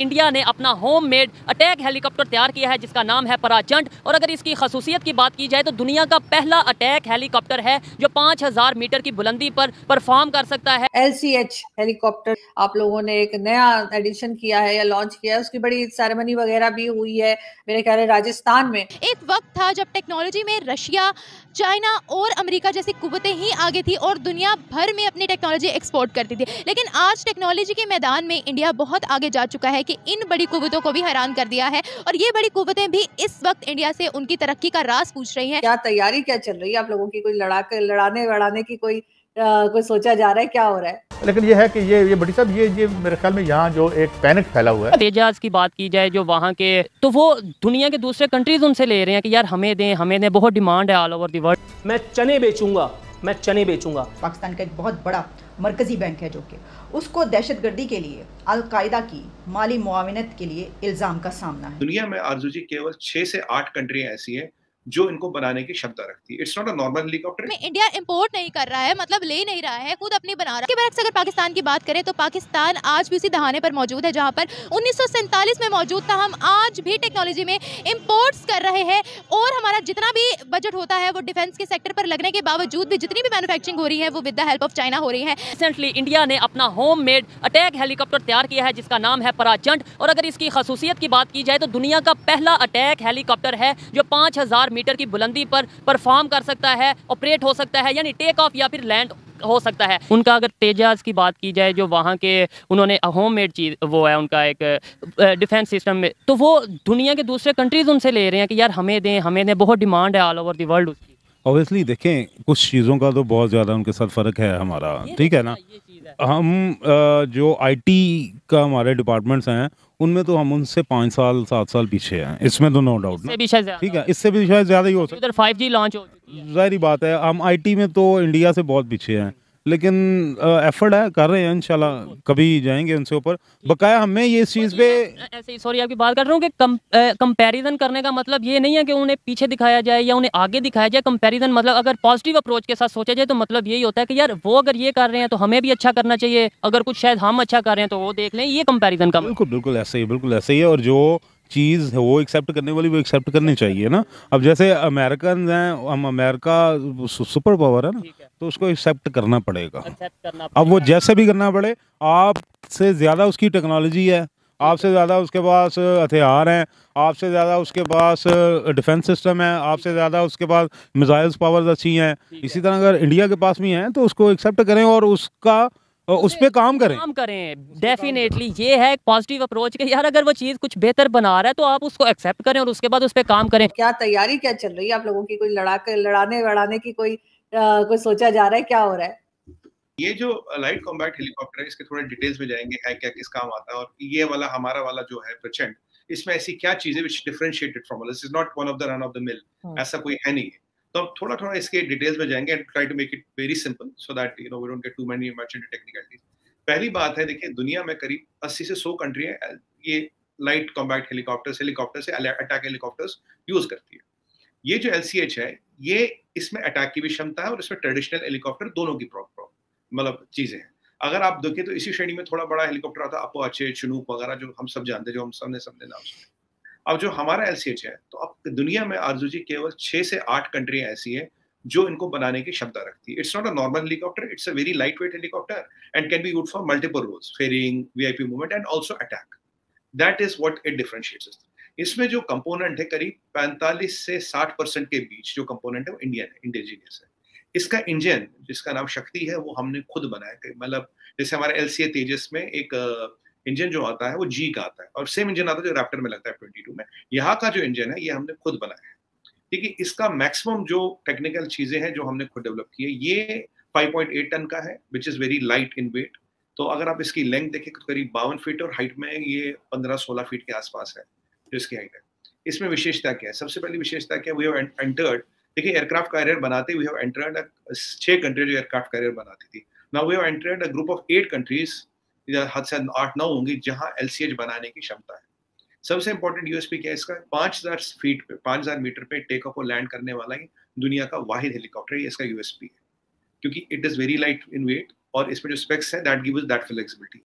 India ने अपना home made attack helicopter तैयार किया है जिसका नाम है पराचंड। और अगर इसकी खसूसियत की बात की जाए तो दुनिया का पहला अटैक हेलीकॉप्टर है जो 5000 मीटर की बुलंदी पर परफॉर्म कर सकता है। LCH हेलीकॉप्टर आप लोगों ने एक नया एडिशन किया है या लॉन्च किया है, उसकी बड़ी सेरेमनी वगैरह भी हुई है मेरे ख्याल है राजस्थान में। एक वक्त था जब टेक्नोलॉजी में रशिया, चाइना और अमेरिका जैसी कुव्वतें ही आगे थी और दुनिया भर में अपनी टेक्नोलॉजी एक्सपोर्ट करती थी। लेकिन आज टेक्नोलॉजी के मैदान में इंडिया बहुत आगे जा चुका है कि इन बड़ी कुव्वतों को भी हैरान कर दिया है और ये बड़ी कुव्वतें भी इस वक्त इंडिया से उनकी तरक्की का राज पूछ रही हैं। क्या तैयारी क्या चल रही है आप लोगों की? कोई लड़ाने की कोई सोचा जा रहा है? क्या हो रहा है? लेकिन ये है कि ये बड़ी साहब ये मेरे ख्याल में यहाँ जो एक पैनिक फैला हुआ है। तेजाज की बात की जाए जो वहाँ के, तो वो दुनिया के दूसरे कंट्रीज उनसे ले रहे हैं कि यार हमें दें, बहुत डिमांड है ऑल ओवर दी वर्ल्ड। मैं चने बेचूंगा। पाकिस्तान का एक बहुत बड़ा मरकजी बैंक है जो कि उसको दहशतगर्दी के लिए अलकायदा की माली मुआवनत के लिए इल्ज़ाम का सामना है। दुनिया में आरजू जी केवल 6 से 8 कंट्रियां ऐसी हैं जो इनको बनाने की क्षमता रखती है। It's not a normal helicopter. में इंडिया इंपोर्ट नहीं कर रहा है, मतलब ले नहीं रहा है, खुद अपनी बना रहा है। के बरक्स अगर पाकिस्तान की बात करें तो पाकिस्तान आज भी उसी दहाने पर मौजूद है जहां पर 1947 में मौजूद था। हम आज भी टेक्नोलॉजी में इंपोर्ट्स कर रहे हैं और हमारा जितना भी बजट होता है वो डिफेंस के सेक्टर पर लगने के बावजूद भी जितनी भी मैन्युफैक्चरिंग हो रही है वो with the help of China हो रही है। रिसेंटली इंडिया ने अपना होम मेड अटैक हेलीकॉप्टर तैयार किया है जिसका नाम है पराचंड। और अगर इसकी खसूसियत की बात की जाए तो दुनिया का पहला अटैक हेलीकॉप्टर है जो 5000 मीटर की बुलंदी पर परफॉर्म कर सकता है, ऑपरेट हो सकता है, यानी टेक ऑफ या फिर लैंड हो सकता है। उनका अगर तेजाज की बात की जाए जो वहाँ के उन्होंने होम मेड चीज़ वो है उनका एक डिफेंस सिस्टम में, तो वो दुनिया के दूसरे कंट्रीज उनसे ले रहे हैं कि यार हमें दें, बहुत डिमांड है ऑल ओवर द वर्ल्ड उसकी। ऑब्वियसली देखें कुछ चीज़ों का तो बहुत ज़्यादा उनके साथ फ़र्क है हमारा, ठीक है ना। हम जो आईटी का हमारे डिपार्टमेंट्स हैं उनमें तो हम उनसे 5 साल 7 साल पीछे हैं, इसमें तो नो डाउट ना, ठीक है। इससे भी शायद ज़्यादा ही हो सकता है। 5G लॉन्च हो चुकी है, ज़ाहिर बात है हम आईटी में तो इंडिया से बहुत पीछे हैं, लेकिन एफर्ट है, कर रहे हैं, इंशाल्लाह कभी जाएंगे उनसे ऊपर। बकाया हमें ये इस चीज़ पे ऐसे ही सॉरी आपकी बात कर रहा हूँ कि कंपैरिजन करने का मतलब ये नहीं है कि उन्हें पीछे दिखाया जाए या उन्हें आगे दिखाया जाए। कंपैरिजन मतलब अगर पॉजिटिव अप्रोच के साथ सोचा जाए तो मतलब यही होता है कि यार वो अगर ये कर रहे हैं तो हमें भी अच्छा करना चाहिए, अगर कुछ शायद हम अच्छा कर रहे हैं तो वो देख लें, ये कंपैरिजन का बिल्कुल ऐसे ही है। और जो चीज़ है वो एक्सेप्ट करने वाली वो एक्सेप्ट करनी चाहिए ना। अब जैसे अमेरिकन हैं, हम अमेरिका सुपर पावर है ना, तो उसको एक्सेप्ट करना पड़ेगा। अब वो जैसे भी करना पड़े, आपसे ज़्यादा उसकी टेक्नोलॉजी है, आपसे ज़्यादा उसके पास हथियार हैं, आपसे ज़्यादा उसके पास डिफेंस सिस्टम है, आपसे ज़्यादा उसके पास मिसाइल्स पावर्स अच्छी हैं। इसी तरह अगर इंडिया के पास भी हैं तो उसको एक्सेप्ट करें और उसका उस पे काम करें। डेफिनेटली ये है एक पॉजिटिव अप्रोच कि यार अगर वो चीज़ कुछ बेहतर बना रहा है तो आप उसको एक्सेप्ट करें और उसके बाद उस पर काम करें। क्या तैयारी क्या चल रही है आप लोगों की? कोई लड़ाने की कोई सोचा जा रहा है? क्या हो रहा है? ये जो लाइट कॉम्बैट हेलीकॉप्टर है इसके थोड़े डिटेल्स में जाएंगे, है क्या, किस काम आता है, और ये वाला हमारा वाला जो है प्रचंड, इसमें ऐसी क्या चीजें which differentiated from this is not one of the run of the mill, ऐसा कोई है नहीं है। तो हम थोड़ा इसके डिटेल्स में जाएंगे and try to make it very simple so that we don't get too many much into technicalities. पहली बात है, देखिए दुनिया में करीब 80 से 100 कंट्रियां ये लाइट कॉम्बैट हेलीकॉप्टर से अटैक हेलीकॉप्टर्स यूज करती है। ये जो LCH है ये इसमें अटैक की भी क्षमता है और इसमें ट्रेडिशनल हेलीकॉप्टर दोनों की मतलब चीजें हैं। अगर आप देखें तो इसी श्रेणी में थोड़ा बड़ा हेलीकॉप्टर आता है अपाचे, चिनूक वगैरह, जो हम सब जानते हैं, जो हम सबने नाम सुने। अब जो हमारा LCH है, तो अब दुनिया में आरजू जी केवल 6 से 8 कंट्रियां ऐसी हैं जो इनको बनाने की क्षमता रखती है। It's not a normal helicopter, it's a very light weight helicopter and can be used for multiple roles, ferrying, VIP movement and also attack. That is what it differentiates us. इसमें जो कंपोनेंट है करीब 45 से 60% के बीच जो component है वो Indian है, इंडिजिनियस है। इसका इंजन जिसका नाम शक्ति है वो हमने खुद बनाया है। मतलब जैसे हमारे LCA तेजस में एक इंजन जो आता है वो G का आता है और सेम इंजन आता है जो रैप्टर में लगता है 22 में। यहाँ का जो इंजन है ये हमने खुद बनाया है, ठीक है। इसका मैक्सिमम जो टेक्निकल चीजें हैं जो हमने खुद डेवलप की है, ये 5.8 टन का है which is very light in weight. तो अगर आप इसकी लेंथ देखें तो करीब 52 फीट और हाइट में ये 15-16 फीट के आसपास है जो इसकी हाइट है। इसमें विशेषता क्या है? सबसे पहली विशेषता क्या है? वी हैव एंटर्ड, देखिए एयरक्राफ्ट कैरियर बनाते वी हैव एंटर्ड 6 कंट्री जो एयरक्राफ्ट कैरियर बनाती थी। Now we have entered a group of 8 countries, हद से 8-9 होंगी जहां LCH बनाने की क्षमता है। सबसे इंपॉर्टेंट यूएसपी क्या है इसका? 5000 फीट पे, 5000 मीटर पे टेक ऑफ और लैंड करने वाला ही दुनिया का वाहिद हेलीकॉप्टर है। ये इसका यूएसपी है क्योंकि it is very light in weight और इसमें जो स्पेक्स है दैट गिव्स दैट फ्लेक्सिबिलिटी।